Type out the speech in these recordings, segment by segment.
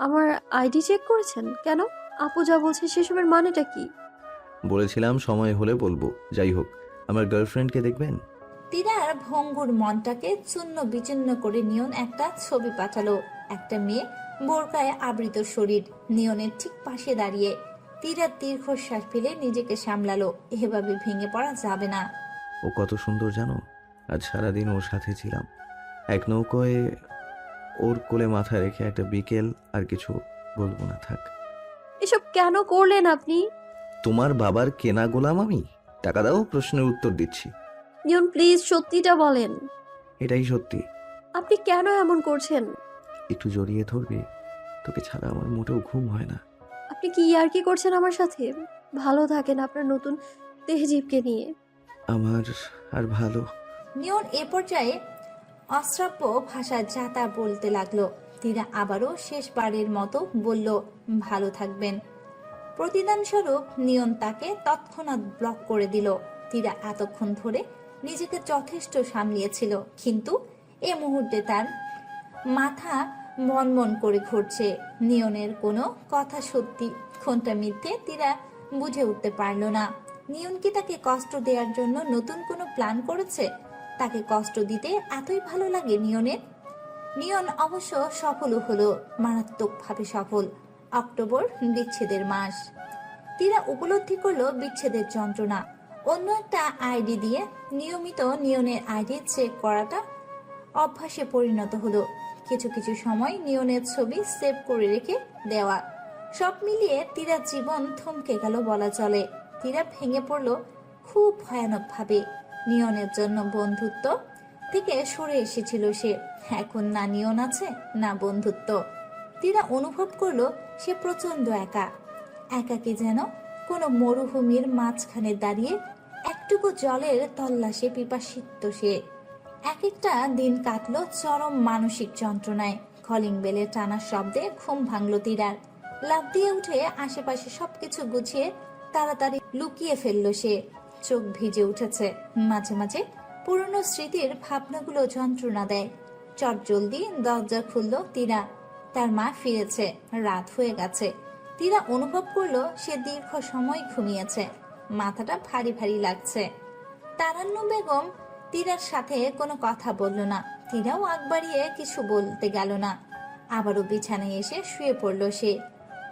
আমার ID check করেছেন কেন? আপু যা বলছে সেসবের মানেটা কি? বলেছিলাম সময় হলে বলবো। যাই হোক, আমার গার্লফ্রেন্ডকে দেখবেন? তীরার ভঙ্গুর মনটাকে চূর্ণ বিচূর্ণ করে নিয়ন একটা ছবি পাঠালো। একটা মেয়ে, বোরকায় আবৃত শরীর, নিয়নের ঠিক পাশে দাঁড়িয়ে। তীরা দীর্ঘশ্বাস ফেলে নিজেকে সামলালো, এভাবে ভেঙে পড়া যাবে না। ও কত সুন্দর জানো? আজ সারাদিন ওর সাথে ছিলাম, এক নৌকোয় ওর কোলে মাথা রেখে একটা বিকেল। আর কিছু বলবো না, থাক। এসব কেন করলেন আপনি? তোমার বাবার কেনা গোলাম আমি? টাকা দাও, প্রশ্নের উত্তর দিচ্ছি। নিয়ন প্লিজ সত্যিটা বলেন। এটাই সত্যি। আপনি কেন এমন করছেন? একটু জড়িয়ে ধরবে? তোকে ছাড়া আমার মোটেও ঘুম হয় না। আপনি কি ইয়ার্কি করছেন আমার সাথে? ভালো থাকেন আপনার নতুন তেহজিবকে নিয়ে। আমার আর ভালো। নিয়ন এ পর্যায়ে অশ্রাব্য ভাষায় যা তা বলতে লাগলো। তীরা আবারও শেষবারের মতো বলল, ভালো থাকবেন। প্রতিদান স্বরূপ নিয়ন তাকে তৎক্ষণাৎ ব্লক করে দিল। তীরা এতক্ষণ ধরে নিজেকে যথেষ্ট সামলিয়েছিল, কিন্তু এ মুহূর্তে তার মাথা মনমন করে ঘুরছে। নিয়নের কোনো কথা সত্যি, কোনটা মিথ্যে তীরা বুঝে উঠতে পারল না। নিয়ন কি তাকে কষ্ট দেওয়ার জন্য নতুন কোনো প্ল্যান করেছে? তাকে কষ্ট দিতে এতই ভালো লাগে নিয়নের? নিয়ন অবশ্য সফলও হলো, মারাত্মকভাবে সফল। অক্টোবর বিচ্ছেদের মাস। তীরা উপলব্ধি করলো বিচ্ছেদের যন্ত্রণা। অন্য একটা আইডি দিয়ে নিয়মিত নিয়নের আইডি চেক করাটা অভ্যাসে পরিণত হলো। কিছু কিছু সময় নিয়নের ছবি সেভ করে রেখে দেওয়া। সব মিলিয়ে তীরার জীবন থমকে গেল বলা চলে। তীরা ভেঙে পড়ল খুব ভয়ানক ভাবে। নিয়নের জন্য বন্ধুত্ব থেকে সরে এসেছিল সে। এখন না নিয়ন আছে, না বন্ধুত্ব। তীরা অনুভব করলো সে প্রচন্ড একা। একাকী যেন কোনো মরুভূমির মাঝখানে দাঁড়িয়ে একটুকু জলের তল্লাশে পিপাসিত সে। এক একটা দিন কাটলো চরম মানসিক যন্ত্রণায়। কলিং বেলের টানার শব্দে ঘুম ভাঙলো তীরার। লাফ দিয়ে উঠে আশেপাশে সবকিছু গুছিয়ে তাড়াতাড়ি লুকিয়ে ফেললো সে। চোখ ভিজে উঠেছে, মাঝে মাঝে পুরনো স্মৃতির ভাবনাগুলো যন্ত্রণা দেয়। চটজলদি দরজা খুললো তীরা। তার মা ফিরেছে, রাত হয়ে গেছে। তীরা অনুভব করলো সে দীর্ঘ সময় ঘুমিয়েছে, মাথাটা ভারী ভারী লাগছে। তারান্নু বেগম তীরার সাথে কোনো কথা বলল না। তীরাও আগ বাড়িয়ে কিছু বলতে গেল না। আবারও বিছানায় এসে শুয়ে পড়ল সে।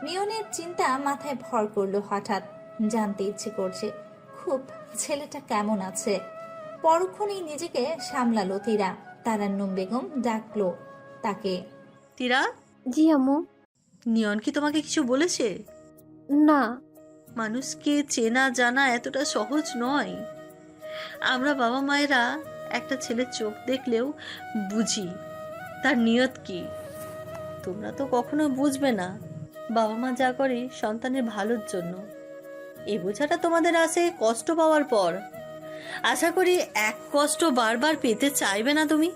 নিয়নের চিন্তা মাথায় ভর করলো হঠাৎ। জানতে ইচ্ছে করছে খুব ছেলেটা কেমন আছে। পরক্ষণেই নিজেকে সামলালো তীরা। তারান্নুম বেগম ডাকলো তাকে। তীরা, জি আম্মু। নিয়ন কি তোমাকে কিছু বলেছে? না। মানুষকে চেনা জানা এতটা সহজ নয়। আমরা বাবা মায়েরা একটা ছেলের চোখ দেখলেও বুঝি তার নিয়ত কি। তোমরা তো কখনো বুঝবে না। বাবা মা যা করে সন্তানের ভালোর জন্য, এ বোঝাটা তোমাদের আসে কষ্ট পাওয়ার পর। আশা করি এক কষ্ট বারবার পেতে চাইবে না তুমি।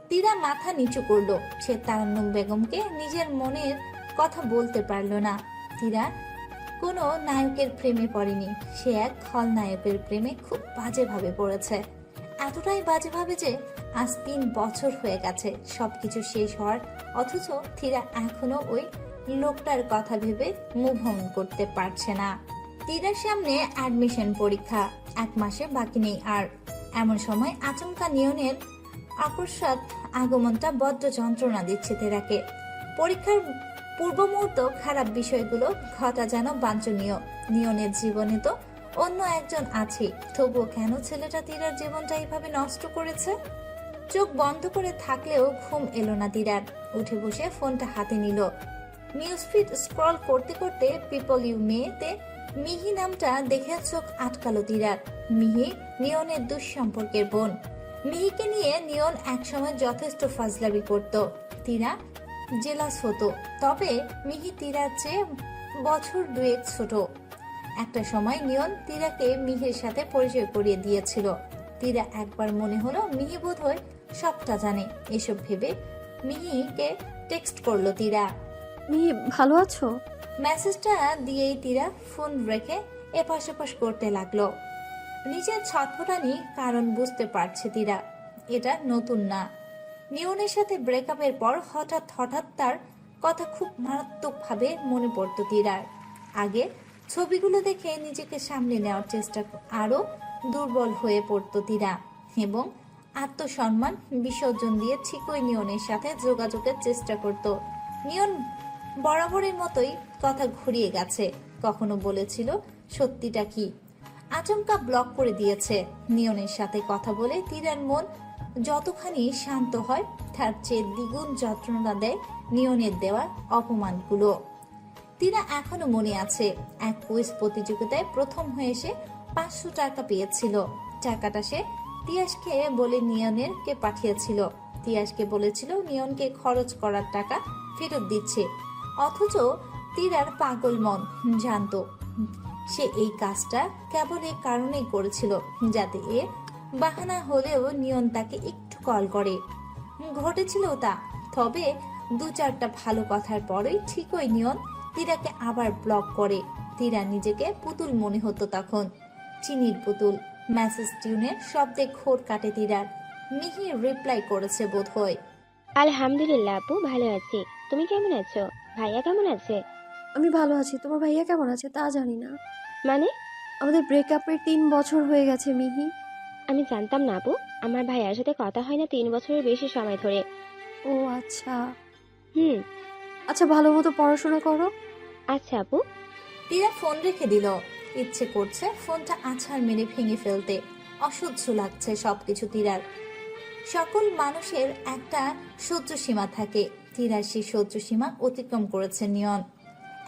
তীরা মাথা নিচু করলো। সে তারান্নুম বেগমকে নিজের মনের কথা বলতে পারল না। তীরা কোনো নায়কের প্রেমে পড়েনি, সে এক খলনায়কের প্রেমে খুব বাজেভাবে পড়েছে। এতটাই বাজেভাবে যে আজ 3 বছর হয়ে গেছে সবকিছু শেষ হওয়ার, অথচ তীরা এখনো ওই লোকটার কথা ভেবে মুভ অন করতে পারছে না। তীরার সামনে অ্যাডমিশন পরীক্ষা, 1 মাসে বাকি নেই আর। এমন সময় আচমকা নিয়নের আকস্মাৎ আগমনটা বড্ড যন্ত্রণা দিচ্ছে তেরাকে। পরীক্ষার পূর্ব মুহূর্ত খারাপ বিষয়গুলো ঘটা যেন বাঞ্ছনীয়। নিয়নের জীবনে তো অন্য একজন আছে, তবুও কেন ছেলেটা তীরার জীবনটা এইভাবে নষ্ট করেছে? চোখ বন্ধ করে থাকলেও ঘুম এলো না তীরার। উঠে বসে ফোনটা হাতে নিল। নিউজ ফিড স্ক্রল করতে করতে পিপল ইউ মেতে মিহি নামটা দেখে চোখ আটকালো তীরার। মিহি নিয়নের দুঃসম্পর্কের বোন। মিহিকে নিয়ে নিয়ন একসময় যথেষ্ট ফাজলামি করত। তীরা জেলাস হতো, তবে মিহি তীরার চেয়ে বছর 2 ছোট। একটা সময় নিয়ন তীরাকে মিহির সাথে পরিচয় করিয়ে দিয়েছিল। তীরা একবার মনে হলো মিহি বোধহয় সবটা জানে। এসব ভেবে মিহিকে টেক্সট করলো তীরা। মিহি ভালো আছো? মেসেজটা দিয়েই তীরা ফোন রেখে এপাশ ওপাশ করতে লাগলো। নিজের ছটফটানি কারণ বুঝতে পারছে তীরা, এটা নতুন না। নিয়নের সাথে ব্রেকআপের পর হঠাৎ হঠাৎ তার কথা খুব মারাত্মকভাবে মনে পড়তো তীরার। আগে ছবিগুলো দেখে নিজেকে সামলে নেওয়ার চেষ্টা আরো দুর্বল হয়ে পড়তো তীরা এবং আত্মসম্মান বিসর্জন দিয়ে ঠিকই নিয়নের সাথে যোগাযোগের চেষ্টা করত। নিয়ন বরাবরের মতোই কথা ঘুরিয়ে গেছে। কখনো বলেছিল সত্যিটা কি, আচমকা ব্লক করে দিয়েছে। নিয়নের সাথে কথা বলে তীরার মন যতখানি শান্ত হয় তার চেয়ে দ্বিগুণ যন্ত্রণা দেয় নিয়নের দেওয়া অপমানগুলো। তীরা এখনো মনে আছে, এক কুইজ প্রতিযোগিতায় প্রথম হয়ে সে 500 টাকা পেয়েছিল। টাকাটা সে তিয়াসকে বলে নিয়নকে পাঠিয়েছিল। তিয়াসকে বলেছিল নিয়নকে খরচ করার টাকা ফেরত দিচ্ছে, অথচ তীরার পাগল মন জানতো সে এই কাজটা কেবল এই কারণেই করেছিল যাতে এ বাহানা হলেও নিয়ন তাকে একটু কল করে। ঘটেছিল তা, তবে 2-4টা ভালো কথার পরেই ঠিকই নিয়ন তীরাকে আবার ব্লক করে। তীরা নিজেকে পুতুল মনে হতো তখন, চিনির পুতুল। মেসেজ টিউনের শব্দে ঘোর কাটে তীরার। মিহি রিপ্লাই করেছে বোধহয়। আলহামদুলিল্লাহ আপু, ভালো আছি। তুমি কেমন আছো? ভাইয়া কেমন আছে? আমি ভালো আছি, তোমার ভাইয়া কেমন আছে তা জানি না। মানে? আমাদের ব্রেকআপের 3 বছর হয়ে গেছে মিহি। আমি জানতাম না আপু, আমার ভাইয়ার সাথে কথা হয় না 3 বছরের বেশি সময় ধরে। ও আচ্ছা। হুম। আচ্ছা, ভালো মতো পড়াশোনা করো। আচ্ছা আপু। তীরা ফোন রেখে দিল। ইচ্ছে করছে ফোনটা আছাড় মেরে ভেঙে ফেলতে। অসহ্য লাগছে সবকিছু তীরার। সকল মানুষের একটা সহ্য সীমা থাকে, তীরার সেই সহ্য সীমা অতিক্রম করেছে নিয়ন।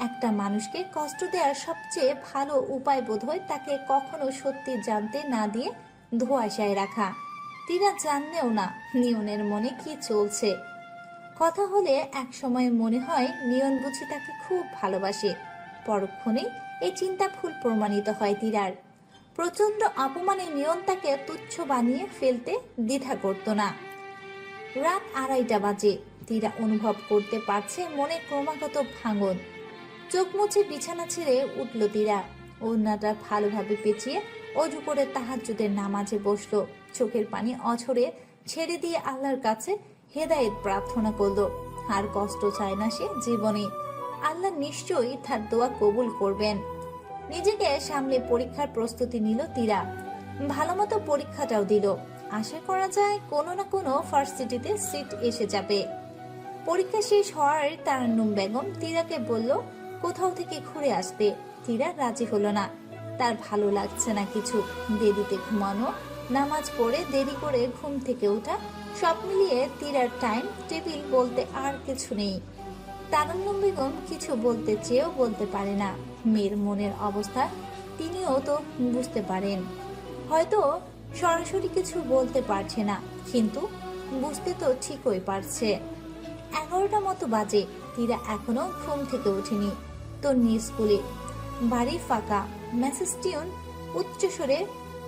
একটা মানুষকে কষ্ট দেওয়ার সবচেয়ে ভালো উপায় বোধহয় তাকে কখনো সত্যি জানতে না দিয়ে ধোঁয়াশায় রাখা। তীরা জানলেও না নিয়নের মনে কি চলছে। কথা হলে এক সময় মনে হয় নিয়ন বুঝি তাকে খুব ভালোবাসে। পরক্ষণেই এই চিন্তা ভুল প্রমাণিত হয় তীরার। প্রচন্ড অপমানে নিয়ন তাকে তুচ্ছ বানিয়ে ফেলতে দ্বিধা করত না। রাত 2:30 বাজে। তীরা অনুভব করতে পারছে মনে ক্রমাগত ভাঙন। চোখ মুছে বিছানা ছেড়ে উঠল তীরা। ওড়নাটা ভালোভাবে পেঁচিয়ে অজু করে তাহাজ্জুদের নামাজে বসলো। চোখের পানি অঝরে ছেড়ে দিয়ে আল্লাহর কাছে হেদায়েত প্রার্থনা করলো। আর কষ্ট চায় না সে জীবনে। আল্লাহ নিশ্চয়ই তার দোয়া কবুল করবেন। নিজেকে সামলে পরীক্ষার প্রস্তুতি নিল তীরা। ভালো মতো পরীক্ষাটাও দিল। আশা করা যায় কোনো না কোনো ভার্সিটিতে সিট এসে যাবে। পরীক্ষা শেষ হওয়ার তারান্নুম বেগম তীরাকে বলল কোথাও থেকে ঘুরে আসতে। তীরা রাজি হলো না। তার ভালো লাগছে না কিছু। দেরিতে ঘুমানো, নামাজ পড়ে দেরি করে ঘুম থেকে ওঠা, সব মিলিয়ে তীরার টাইম টেবিল বলতে আর কিছু নেই। তারান্নুম বেগম কিছু বলতে চেয়েও বলতে পারে না। মেয়ের মনের অবস্থা তিনিও তো বুঝতে পারেন। হয়তো সরাসরি কিছু বলতে পারছে না, কিন্তু বুঝতে তো ঠিকই পারছে। 11টা মতো বাজে। তীরা এখনো ঘুম থেকে ওঠেনি। তন্নি স্কুলে, বাড়ি ফাঁকা। মেসেজ টিউন উচ্চস্বরে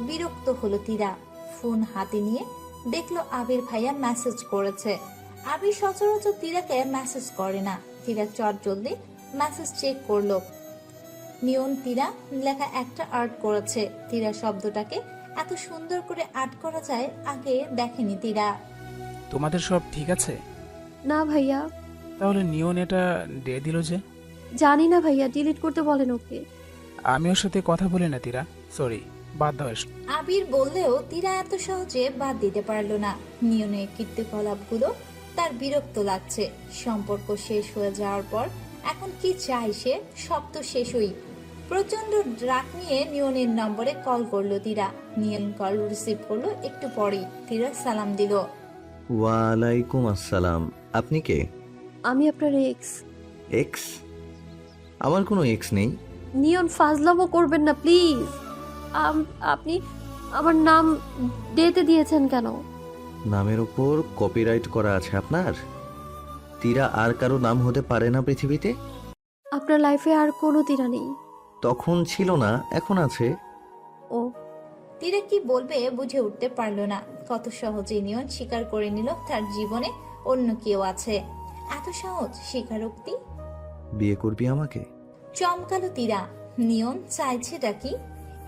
বিরক্ত হলো তীরা। ফোন হাতে নিয়ে দেখলো আবির ভাইয়া মেসেজ করেছে। আবির সচরাচর তীরাকে মেসেজ করে না। তীরা চটজলদি মেসেজ চেক করলো। নিয়ন তীরা লেখা একটা আর্ট করেছে। তীরা শব্দটাকে এত সুন্দর করে আর্ট করা যায় আগে দেখেনি তীরা। তোমাদের সব ঠিক আছে? না ভাইয়া। তাহলে নিয়ন এটা দিয়ে দিল যে? জানি না ভাইয়া, ডিলিট করতে বলেন ওকে। আমি ওর সাথে কথা বলি না তীরা, সরি, বাদ দাও এসব। আবির বললেও তীরা এত সহজে বাদ দিতে পারলো না। নিয়নের কীর্তিকলাপগুলো তার বিরক্ত লাগছে। সম্পর্ক শেষ হয়ে যাওয়ার পর এখন কি চাই সে? সব তো শেষই। প্রচন্ড রাগ নিয়ে নিয়নের নম্বরে কল করলো তীরা। নিয়ন কল রিসিভ করলো একটু পরেই। তীরা সালাম দিল। ওয়ালাইকুম আসসালাম। আপনি কে? আমি আপনার এক্স। এক্স? আমার কোনো এক্স নেই। নিয়ন ফাজলামো করবেন না প্লিজ। আপনি আমার নাম ডেতে দিয়েছেন কেন? নামের ওপর কপিরাইট করা আছে আপনার। তীরা আর কারো নাম হতে পারে না পৃথিবীতে। আপনার লাইফে আর কোনো তীরা নেই। তখন ছিল না, এখন আছে। ও। তীরা কি বলবে বুঝে উঠতে পারলো না। কত সহজে নিয়ন স্বীকার করে নিল তার জীবনে অন্য কেউ আছে। এত সহজ স্বীকারোক্তি। বিয়ে করবি আমাকে? চমকালো তীরা। নিয়ন চাইছেটা কি?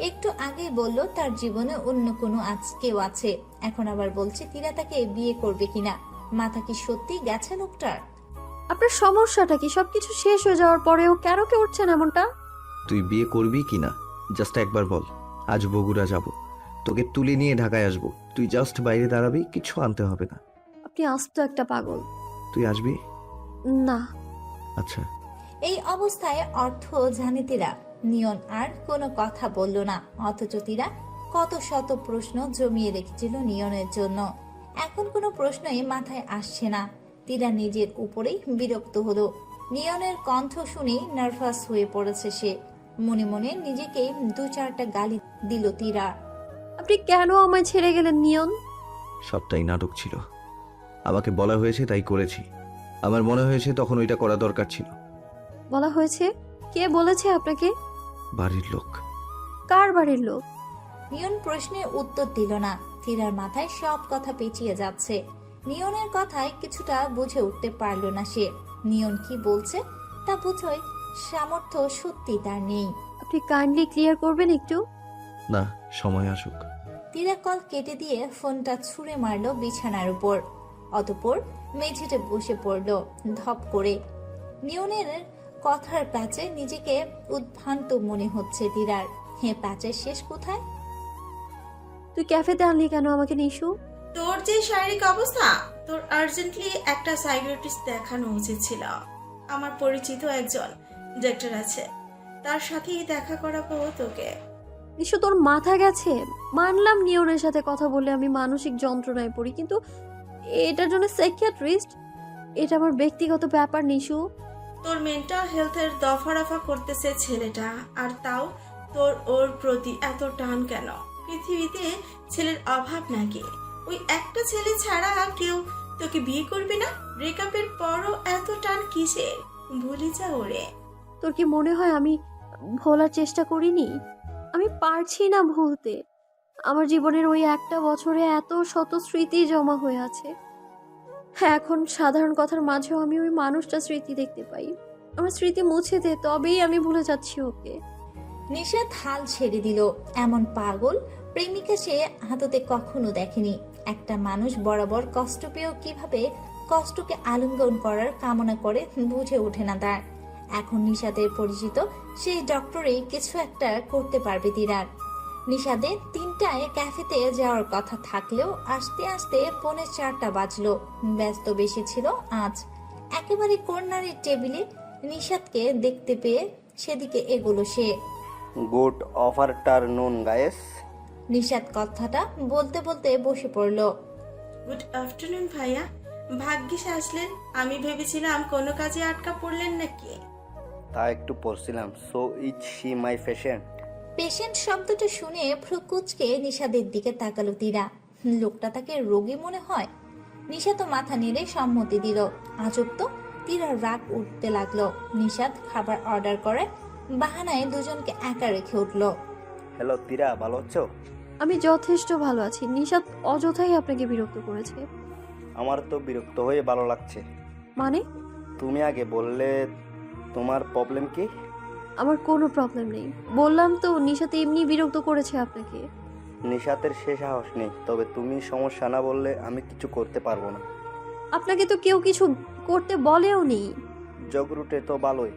একটু আগেই বলল তার জীবনে অন্য কোনো কেউ আছে, এখন আবার বলছে তীরা তাকে বিয়ে করবে কিনা। মাথা কি সত্যি গেছে লোকটার? আপনার সমস্যাটা কি? সবকিছু শেষ হয়ে যাওয়ার পরেও কেন কে উঠছেন এমনটা? তুই বিয়ে করবি কি না জাস্ট একবার বল। আজ বগুড়া যাব, তোকে তুলে নিয়ে ঢাকায় আসবো। তুই জাস্ট বাইরে দাঁড়াবি, কিছু আনতে হবে না। আপনি আস্ত একটা পাগল। তুই আসবি? না। আচ্ছা। এই অবস্থায় অর্থ জানে তীরা। নিয়ন আর কোনো কথা বলল না, অথচ তীরা কত শত প্রশ্ন জমিয়ে রেখেছিল নিয়নের জন্য। এখন কোনো প্রশ্নই মাথায় আসছে না। তীরা নিজের উপরেই বিরক্ত হলো। নিয়নের কণ্ঠ শুনেই নার্ভাস হয়ে পড়েছে সে। মনে মনে নিজেকেই 2-4টা গালি দিল তীরা। আপনি কেন আমায় ছেড়ে গেলেন নিয়ন? সবটাই নাটক ছিল। আমাকে বলা হয়েছে তাই করেছি। আমার মনে হয়েছে তখন ওইটা করা দরকার ছিল। বলা হয়েছে? কে বলেছে আপনাকে? বাড়ির লোক। কার বাড়ির লোক? নিয়ন প্রশ্নের উত্তর দিল না। তীরার মাথায় সব কথা পেঁচিয়ে যাচ্ছে। নিয়নের কথায় কিছুটা বুঝে উঠতে পারল না সে। নিয়ন কি বলছে তা বুঝোই সামর্থ্য সত্যি তার নেই। আপনি কাইন্ডলি ক্লিয়ার করবেন একটু? না, সময় আসুক। তীরা কল কেটে দিয়ে ফোনটা ছুঁড়ে মারলো বিছানার উপর। অতঃপর মেঝেতে বসে পড়ল ধপ করে। নিয়নের কথার প্যাচে নিজেকে উদ্ভ্রান্ত মনে হচ্ছে তীরার। হে, প্যাচের শেষ কোথায়? তুই ক্যাফেতে আনলি কেন আমাকে নিশু? তোর যে শারীরিক অবস্থা, তোর আর্জেন্টলি একটা সাইকিয়াট্রিস্ট দেখানো উচিত ছিল। আমার পরিচিত একজন ডাক্তার আছে, তার সাথেই দেখা করাবো তোকে। নিশু, তোর মাথা গেছে? মানলাম নিয়নের সাথে কথা বললে আমি মানসিক যন্ত্রণায় পড়ি, কিন্তু এটার জন্য সাইকিয়াট্রিস্ট? এটা আমার ব্যক্তিগত ব্যাপার নিশু। তোর মেন্টাল হেলথের দফারফা করতেছে ছেলেটা, আর তাও তোর ওর প্রতি এত টান কেন? পৃথিবীতে ছেলের অভাব নাকি? ওই একটা ছেলে ছাড়া কেউ তোকে বিয়ে করবে না? ব্রেকআপের পরও এত টান কিসের? ভুলে যা ওরে। তোর কি মনে হয় আমি ভোলার চেষ্টা করিনি? আমি পারছি না ভুলতে। আমার জীবনের ওই একটা বছরে এত শত স্মৃতি জমা হয়ে আছে। হ্যাঁ, এখন সাধারণ কথার মাঝেও আমি ওই মানুষটা স্মৃতি দেখতে পাই। আমার স্মৃতি মুছে দে, তবেই আমি ভুলে যাচ্ছি ওকে। নিশাত হাল ছেড়ে দিল। এমন পাগল প্রেমিকা সে হাততে কখনো দেখেনি। একটা মানুষ বরাবর কষ্ট পেয়েও কিভাবে কষ্টকে আলিঙ্গন করার কামনা করে বুঝে ওঠে না তার। এখন নিশাতের পরিচিত সেই ডক্টরেই কিছু একটা করতে পারবে তীরার। নিশাদের 3টায় ক্যাফেতে যাওয়ার কথা থাকলেও আসতে আসতে 3:45 বাজলো। ব্যস্ত বেশি ছিল আজ। একেবারে কর্নারের টেবিলে নিশাদকে দেখতে পেয়ে সেদিকে এগোলো সে। Good afternoon guys. নিশাদ কথাটা বলতে বলতে বসে পড়ল। গুড আফটারনুন ভাইয়া, ভাগ্যিস আসলেন। আমি ভেবেছিলাম কোনো কাজে আটকা পড়লেন নাকি। তা একটু পড়ছিলাম। So is she my patient? Patient শব্দটা শুনে ভ্রু কুঁচকে নিশাদের দিকে তাকালো তীরা। লোকটা তাকে রোগী মনে হয়। নিশাদ তো মাথা নেড়ে সম্মতি দিল। আজব তো, তীরার রাগ উঠতে লাগলো। নিশাদ খাবার অর্ডার করে বাহানায় দুজনকে একা রেখে উঠল। হ্যালো তীরা, ভালো আছো? আমি যথেষ্ট ভালো আছি। নিশাদ অযথাই আপনাকে বিরক্ত করেছে। আমার তো বিরক্ত হয়ে ভালো লাগছে। মানে? তুমি আগে বললে তোমার প্রবলেম কি? আমার কোনো প্রবলেম নেই। বললাম তো, নিশাদ এমনি বিরক্ত করেছে আপনাকে। নিশাতের সে সাহস নেই, তবে তুমি সমস্যা না বললে আমি কিছু করতে পারবো না। আপনাকে তো কেউ কিছু করতে বলেও নি। জগরুটে তো ভালোই।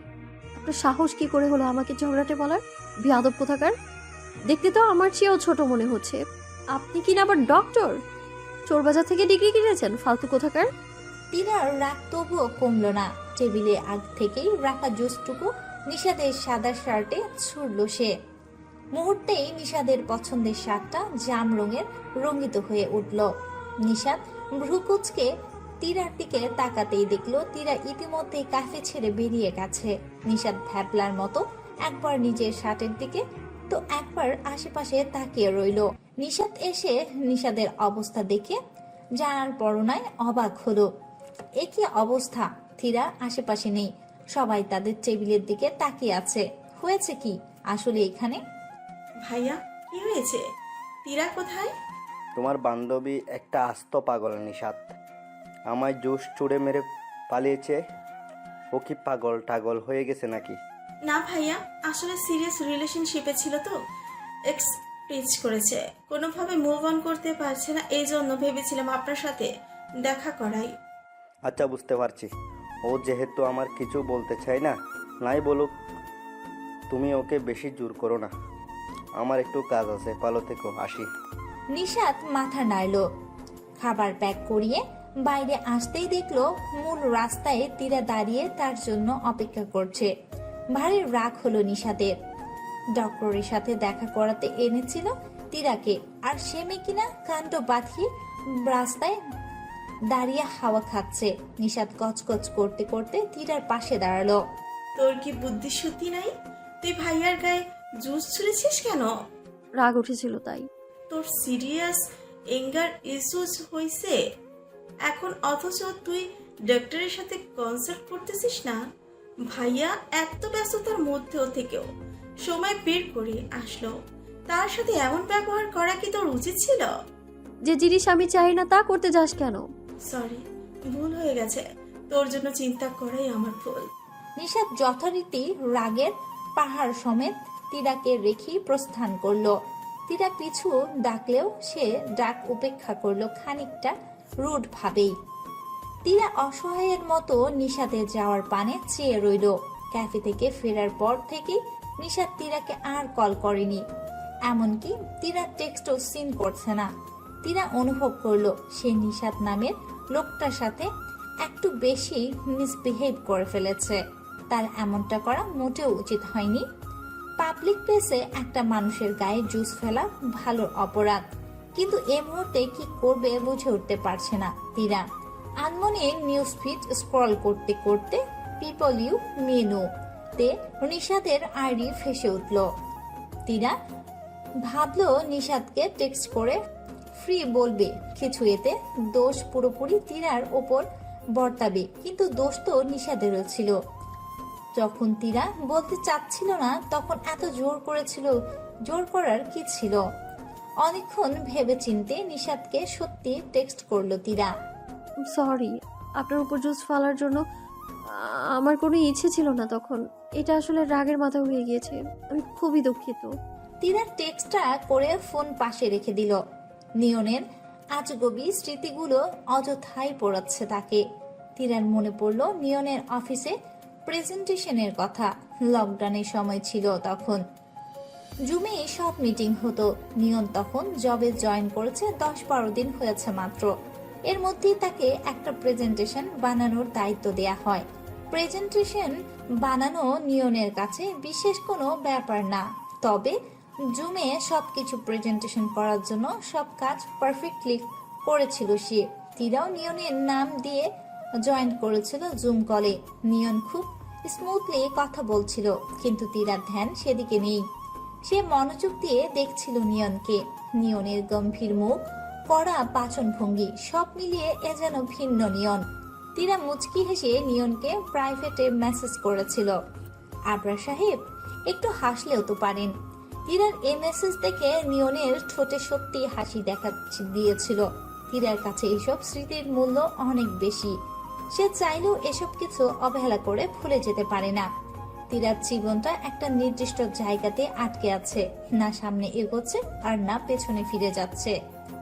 আপনার সাহস কি করে হলো আমাকে ঝগড়াটে বলার? বেয়াদব কোথাকার। দেখতে তো আমার চেয়েও ছোট মনে হচ্ছে। আপনি কি না আবার ডক্টর? চোরবাজার থেকে ডিগ্রি কিনেছেন, ফালতু কোথাকার। তীরার রাগ তবুও কমল না। টেবিলে আগ থেকেই রাখা জুসটুকু নিশাদের সাদা শার্টে ছুড়ল সে। মুহূর্তেই নিশাদের পছন্দের শার্টটা জাম রঙের রঙিত হয়ে উঠল। নিশাদ ভ্রুকুচকে তীরার দিকে তাকাতেই দেখলো তীরা ইতিমধ্যেই ক্যাফে ছেড়ে বেরিয়ে গেছে। নিশাদ ভ্যাবলার মতো একবার নিজের শার্টের দিকে তো একবার আশেপাশে তাকিয়ে রইল। নিশাদ এসে নিশাদের অবস্থা দেখে জানার পরনায় অবাক হলো। এ কি অবস্থা? তীরা আশেপাশে নেই। সবাই তাদের টেবিলের দিকে তাকিয়ে আছে। হয়েছে কি আসলে এখানে? ভাইয়া, কি হয়েছে? তীরা কোথায়? তোমার বান্ধবী একটা আস্ত পাগল নিশাত। আমায় জুস চুড়ে মেরে পালিয়েছে। ও কি পাগল টাগল হয়ে গেছে নাকি? না ভাইয়া, আসলে সিরিয়াস রিলেশনশিপে ছিল তো, এক্স পিচ করেছে, কোনোভাবে মুভ অন করতে পারছে না। এই জন্য ভেবেছিলাম আপনার সাথে দেখা করাই। আচ্ছা, বুঝতে পারছি। ও ও যেহেতু আমার কিছু বলতে চায় না, নাই বলুক। তুমি ওকে বেশি জোর করো না। আমার একটু কাজ আছে, ভালো থেকো, আসি। নিশাত মাথা নাড়ল। খাবার প্যাক করিয়ে বাইরে আসতেই দেখলো মূল রাস্তায় তীরা দাঁড়িয়ে তার জন্য অপেক্ষা করছে। ভারী রাগ হলো নিশাতের। ডক্টরের সাথে দেখা করাতে এনেছিল তীরাকে, আর সে মেয়ে কিনা কাণ্ড বাঁধিয়ে রাস্তায় দাঁড়িয়ে হাওয়া খাচ্ছে। নিশাত কচকচ করতে করতে তীরার পাশে দাঁড়ালো। তোর কি বুদ্ধি শুদ্ধি নাই? তুই ভাইয়ার গায়ে জুস ছুঁড়েছিস কেন? রাগ উঠেছিল তাই। তোর সিরিয়াস এঙ্গার ইস্যুস হয়েছে এখন, অথচ তুই ডক্টরের সাথে কনসাল্ট করতেছিস না? ভাইয়া এত ব্যস্ততার মধ্যেও থেকেও সময় বের করে আসলো, তার সাথে এমন ব্যবহার করা কি তোর উচিত ছিল? যে জিনিস আমি চাই না তা করতে যাস কেন? সরি, ভুল হয়ে গেছে। তোর জন্য চিন্তা করাই আমার ভুল। নিশাত যথারীতি রাগের পাহাড় সমেত তীরাকে রেখে প্রস্থান করলো। তীরা পিছু ডাকলেও সে ডাক উপেক্ষা করলো খানিকটা রুড ভাবেই। তীরা অসহায়ের মতো নিশাতের যাওয়ার পানে চেয়ে রইল। ক্যাফে থেকে ফেরার পর থেকে নিশাত তীরাকে আর কল করেনি, এমনকি তীরার টেক্সটও সিন করছে না। তীরা অনুভব করলো সে নিশাত নামের লোকটার সাথে একটু বেশি মিসবিহেভ করে ফেলেছে। তার এমনটা করা মোটেও উচিত হয়নি। পাবলিক প্লেসে একটা মানুষের গায়ে জুস ফেলা ভালো অপরাধ, কিন্তু এই মুহূর্তে কি করবে বুঝে উঠতে পারছে না তীরা। আনমনে নিউজ ফিড স্ক্রল করতে করতে পিপল ইউ মেনু তে নিশাতের আইডি ফেসে উঠল। তীরা ভাবলো নিশাতকে টেক্সট করে ফ্রি বলবে কিছু, এতে দোষ পুরোপুরি তীরার ওপর বর্তাবে, কিন্তু দোষ তো নিশাতেরও ছিল। যখন তীরা বলতে চাচ্ছিল না তখন এত জোর করেছিল, জোর করার কি ছিল? অনেকক্ষণ ভেবে চিনতে নিশাতকে সত্যি টেক্সট করলো তীরা। সরি, আপনার উপর জুস ফালার জন্য আমার কোনো ইচ্ছে ছিল না তখন। এটা আসলে রাগের মাথা হয়ে গিয়েছে, আমি খুবই দুঃখিত। তীরা টেক্সটটা করে ফোন পাশে রেখে দিল। নিয়নের আজগবি স্মৃতিগুলো অযথাই পড়াচ্ছে তাকে। তীরার মনে পড়ল নিয়নের অফিসে প্রেজেন্টেশনের কথা। লকডাউনের সময় ছিল তখন, জুমে সব মিটিং হতো। নিয়ন তখন জবে জয়েন করেছে, 10-12 দিন হয়েছে মাত্র। এর মধ্যেই তাকে একটা প্রেজেন্টেশন বানানোর দায়িত্ব দেয়া হয়। প্রেজেন্টেশন বানানো নিয়নের কাছে বিশেষ কোনো ব্যাপার না, তবে জুমে সবকিছু প্রেজেন্টেশন করার জন্য সব কাজ পারফেক্টলি করেছিল সে। তীরাও নিয়নের নাম দিয়ে জয়েন করেছিল জুম কলে। নিয়ন খুব স্মুথলি কথা বলছিল, কিন্তু তীরার ধ্যান সেদিকে নেই। সে মনোযোগ দিয়ে দেখছিল নিয়নকে। নিয়নের গম্ভীর মুখ, কড়া বাচন ভঙ্গি, সব মিলিয়ে এ যেন ভিন্ন নিয়ন। তীরা মুচকি হেসে নিয়নকে প্রাইভেটে মেসেজ করেছিল, আবরার সাহেব একটু হাসলেও তো পারেন। তীরার এই মেসেজ দেখে নিয়নের ঠোঁটে সত্যি হাসি দেখা দিয়েছিল। তীরার কাছে এসব স্মৃতির মূল্য অনেক বেশি। সে চাইলেও এসব কিছু অবহেলা করে ভুলে যেতে পারে না। তীরার জীবনটা একটা নির্দিষ্ট জায়গাতে আটকে আছে, না সামনে এগোচ্ছে আর না পেছনে ফিরে যাচ্ছে।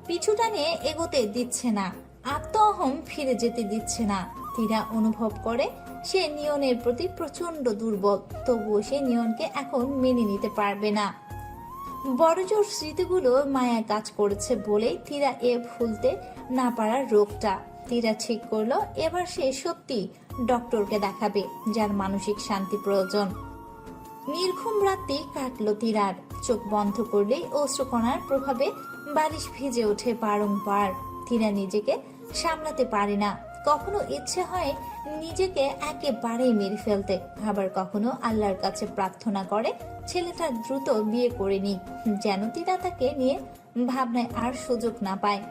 পিছু টানে এগোতে দিচ্ছে না, আত্মঅহম ফিরে যেতে দিচ্ছে না। তীরা অনুভব করে সে নিয়নের প্রতি প্রচন্ড দুর্বল, তবুও সে নিয়নকে এখন মেনে নিতে পারবে না। বড়জোর স্মৃতিগুলো মায়া কাজ করেছে বলেই তীরা এ ভুলতে না পারার রোগটা। তীরা ঠিক করলো এবার সে সত্যি ডক্টরকে দেখাবে, যার মানসিক শান্তি প্রয়োজন। নির্ঘুম রাত্রি কাটলো তীরার। চোখ বন্ধ করলেই অশ্রুকণার প্রভাবে বালিশ ভিজে ওঠে বারংবার। তীরা নিজেকে সামলাতে পারে না। কখনো ইচ্ছে হয় নিজেকে একেবারেই মেরে ফেলতে, আবার কখনো আল্লাহর কাছে প্রার্থনা করে ছেলেটা দ্রুত বিয়ে করে নিক, যেন তীরা তাকে নিয়ে ভাবনায় আর সুযোগ না পায়।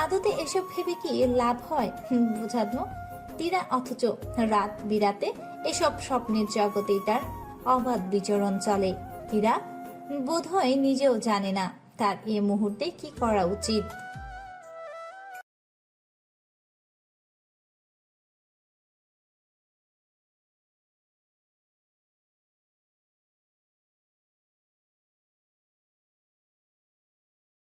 আদতে এসব ভেবে কি লাভ হয় বুঝানো তীরা, অথচ রাত বিরাতে এসব স্বপ্নের জগতেই তার অবাধ বিচরণ চলে। তীরা বোধহয় নিজেও জানে না তার এ মুহূর্তে কি করা উচিত।